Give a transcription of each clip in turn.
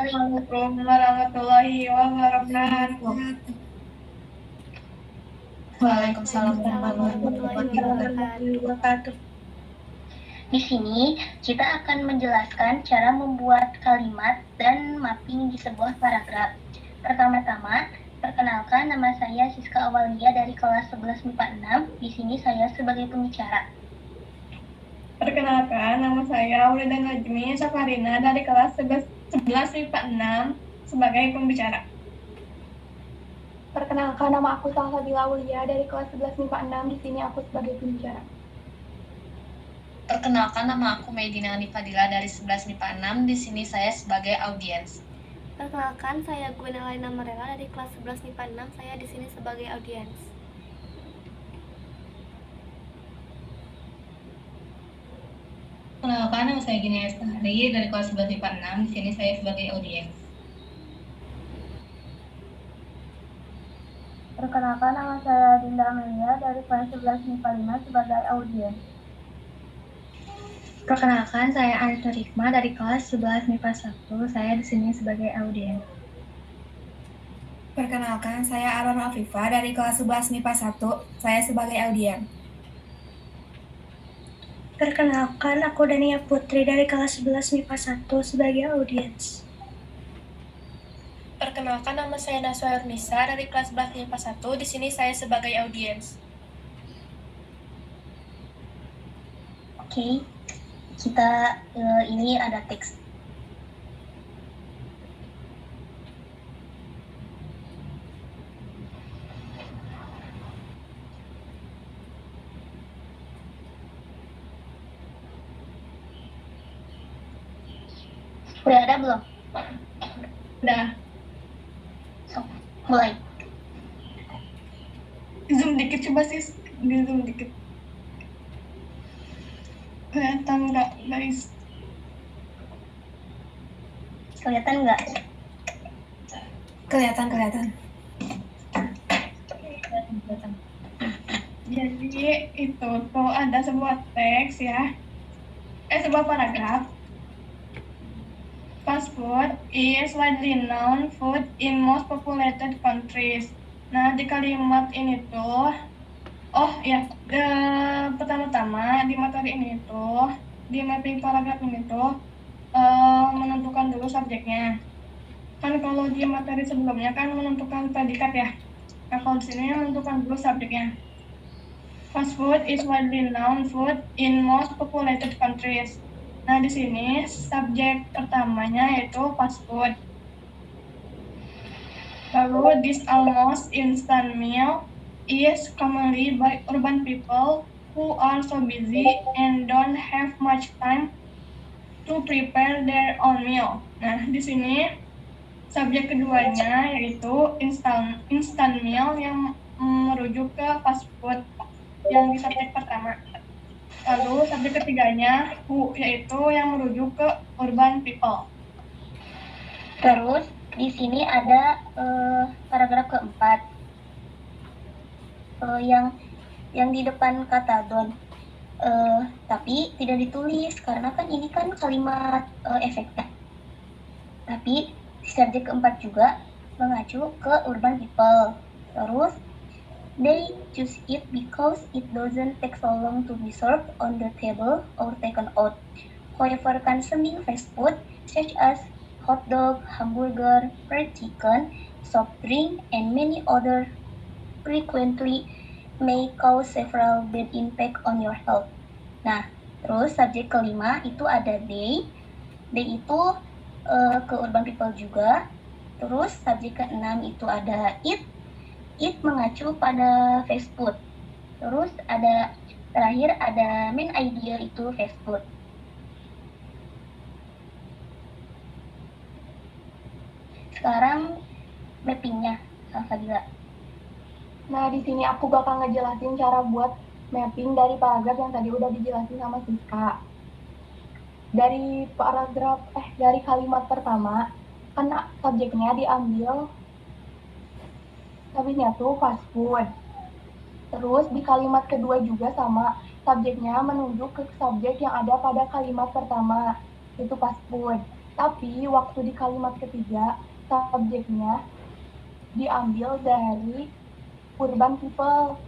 Assalamualaikum warahmatullahi wabarakatuh. Waalaikumsalam warahmatullahi wabarakatuh. Di sini kita akan menjelaskan cara membuat kalimat dan mapping di sebuah paragraf. Pertama-tama, perkenalkan, nama saya Siska Awalia dari kelas 11 MIPA 6. Di sini saya sebagai pembicara. Perkenalkan, nama saya Aulida Najmi Safarina dari kelas 11 MIPA 6 sebagai pembicara. Perkenalkan, nama aku Salsabila Aulia dari kelas 11 MIPA 6. Di sini aku sebagai pembicara. Perkenalkan, nama aku Medina Anifadila dari 11 MIPA 6. Di sini saya sebagai audiens. Perkenalkan, saya Gwen Elaina Marela dari kelas 11 MIPA 6. Saya di sini sebagai audiens. Perkenalkan, nama saya Gini Estari dari kelas 11 MIPA 6. Di sini saya sebagai audiens. Perkenalkan, nama saya Dinda Amelia dari kelas 11 MIPA 5 sebagai audiens. Perkenalkan, saya Anita Rikma dari kelas 11 MIPA 1. Saya di sini sebagai audiens. Perkenalkan, saya Aron Afifah dari kelas 11 MIPA 1. Saya sebagai audiens. Perkenalkan, aku Dania Putri dari kelas 11 MIPA 1 sebagai audiens. Perkenalkan, nama saya Naswa Ernisa dari kelas 11 MIPA 1. Di sini saya sebagai audiens. Oke, kita ini ada teks. Udah ada belum? Udah, So, mulai. zoom dikit coba sis, di zoom dikit. Kelihatan nggak guys? Kelihatan nggak? Kelihatan. Jadi itu tuh ada sebuah teks ya, sebuah paragraf. Fast food is widely known food in most populated countries. Nah, di kalimat ini tuh, pertama-tama di materi ini tuh, di mapping paragraf ini tuh, menentukan dulu subjeknya. Kan kalau di materi sebelumnya kan menentukan predikat ya. Nah, kalau di sini menentukan dulu subjeknya. Fast food is widely known food in most populated countries. Nah, di sini subjek pertamanya yaitu fast food. Lalu, this almost instant meal is commonly by urban people who are so busy and don't have much time to prepare their own meal. Nah, di sini subjek keduanya yaitu instant meal yang merujuk ke fast food yang di subjek pertama. Lalu subjek ketiganya who, yaitu yang merujuk ke urban people. Terus di sini ada paragraf keempat yang di depan kata don, tapi tidak ditulis karena kan ini kan kalimat efeknya. Tapi subjek keempat juga mengacu ke urban people. Terus they choose it because it doesn't take so long to be served on the table or taken out. However, consuming fast food such as hot dog, hamburger, fried chicken, soft drink, and many other frequently may cause several bad impact on your health. Nah, terus subjek kelima itu ada they. They itu ke urban people juga. Terus subjek keenam itu ada it. It mengacu pada fast food. Terus terakhir ada main idea itu fast food. Sekarang mappingnya, Salsabila. Nah, di sini aku bakal ngejelasin cara buat mapping dari paragraf yang tadi udah dijelasin sama Siska. Dari kalimat pertama, kan subjeknya diambil, habisnya tuh fast food. Terus di kalimat kedua juga sama, subjeknya menunjuk ke subjek yang ada pada kalimat pertama, itu fast food. Tapi waktu di kalimat ketiga, subjeknya diambil dari urban people.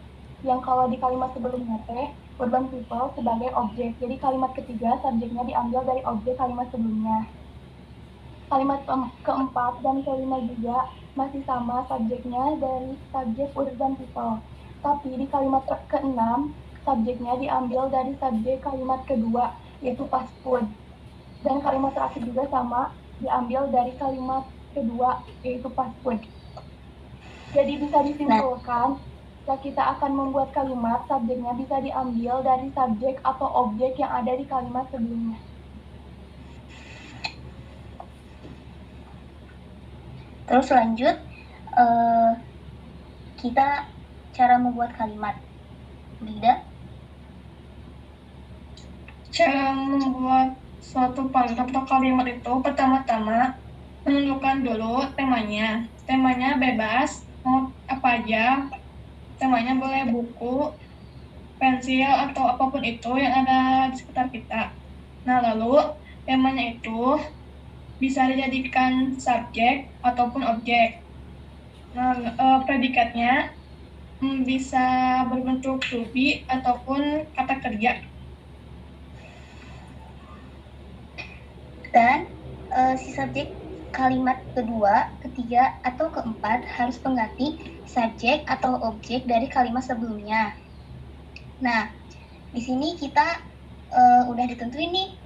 Yang kalau di kalimat sebelumnya teh, urban people sebagai objek. Jadi kalimat ketiga, subjeknya diambil dari objek kalimat sebelumnya. Kalimat keempat dan kelima juga masih sama, subjeknya dari subjek urban people. Tapi di kalimat keenam, subjeknya diambil dari subjek kalimat kedua, yaitu fast food. Dan kalimat terakhir juga sama, diambil dari kalimat kedua, yaitu fast food. Jadi bisa disimpulkan, jika kita akan membuat kalimat, subjeknya bisa diambil dari subjek atau objek yang ada di kalimat sebelumnya. Terus lanjut, kita cara membuat kalimat. Lida? Cara membuat suatu paragraf atau kalimat itu pertama-tama menentukan dulu temanya. Temanya bebas, mau apa aja. Temanya boleh buku, pensil, atau apapun itu yang ada di sekitar kita. Nah, lalu temanya itu bisa dijadikan subjek ataupun objek. Nah, predikatnya bisa berbentuk to be ataupun kata kerja. Dan si subjek kalimat kedua, ketiga, atau keempat harus mengganti subjek atau objek dari kalimat sebelumnya. Nah, di sini kita udah ditentuin nih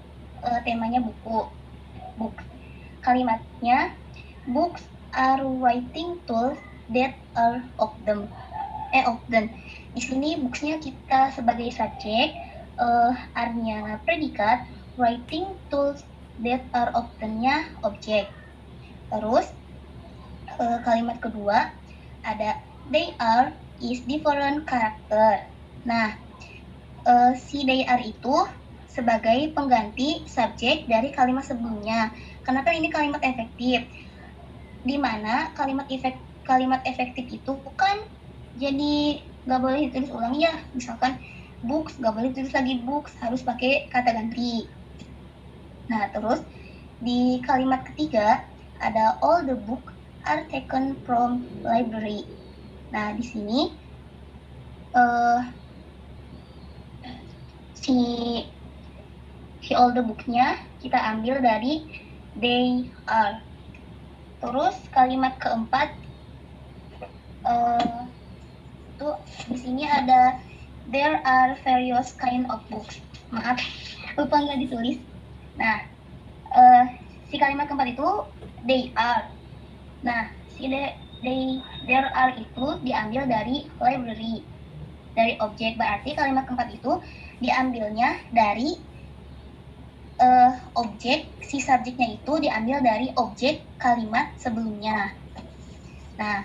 temanya buku. Kalimatnya, books are writing tools that are often. Di sini books-nya kita sebagai subjek, are-nya predikat, writing tools that are often-nya objek. Terus kalimat kedua ada they are is different character. Nah, si they are itu sebagai pengganti subjek dari kalimat sebelumnya. Karena kan ini kalimat efektif. Di mana kalimat efektif itu bukan jadi nggak boleh ditulis ulang ya. Misalkan books nggak boleh ditulis lagi books, harus pakai kata ganti. Nah, terus di kalimat ketiga ada all the book are taken from library. Nah, di sini si all the book-nya kita ambil dari they are. Terus kalimat keempat itu di sini ada there are various kind of books. Maaf, lupa nggak ditulis. Nah, si kalimat keempat itu they are. Nah, si there are itu diambil dari library, dari objek. Berarti kalimat keempat itu diambilnya dari objek, si subjeknya itu diambil dari objek kalimat sebelumnya. Nah,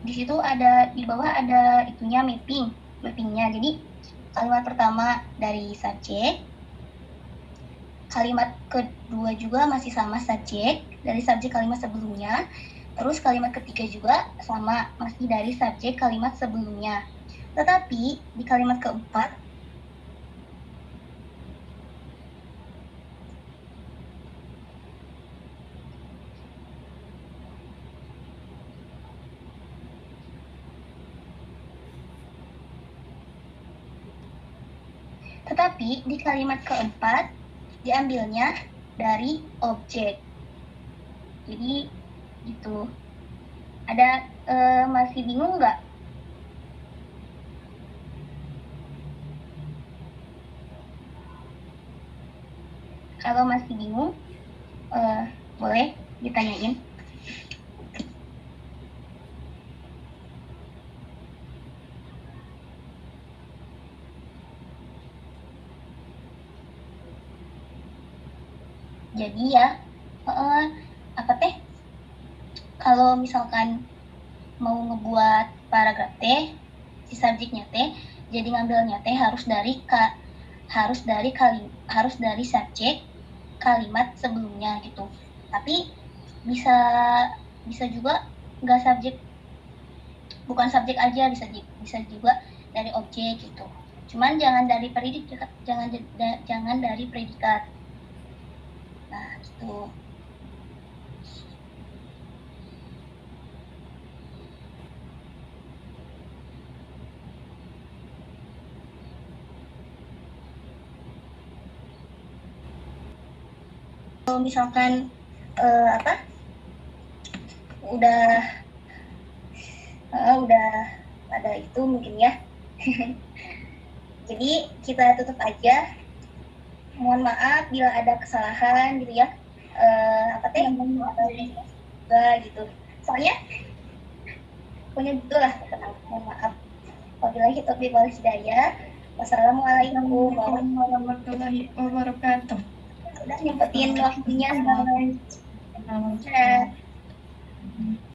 di situ ada di bawah ada itunya mappingnya. Jadi kalimat pertama dari subjek, kalimat kedua juga masih sama subjek dari subjek kalimat sebelumnya. Terus kalimat ketiga juga sama, masih dari subjek kalimat sebelumnya. Tetapi di kalimat keempat diambilnya dari objek. Jadi gitu. Ada masih bingung nggak? Kalau masih bingung, boleh ditanyain. Jadi ya, kalau misalkan mau ngebuat paragraf teh, si subjeknya teh, jadi ngambilnya teh harus dari subjek kalimat sebelumnya gitu. Tapi bisa juga nggak subjek, bukan subjek aja, bisa juga dari objek gitu. Cuman jangan dari predikat, jangan dari predikat. Nah, Tuh. Kalau misalkan udah ada itu mungkin ya. Jadi kita tutup aja. Mohon maaf bila ada kesalahan gitu ya. Gitu. Soalnya punya gitulah, mohon maaf. Wabillahi taufiq wal hidayah. Wassalamualaikum warahmatullahi wabarakatuh. Udah nyempetin waktunya.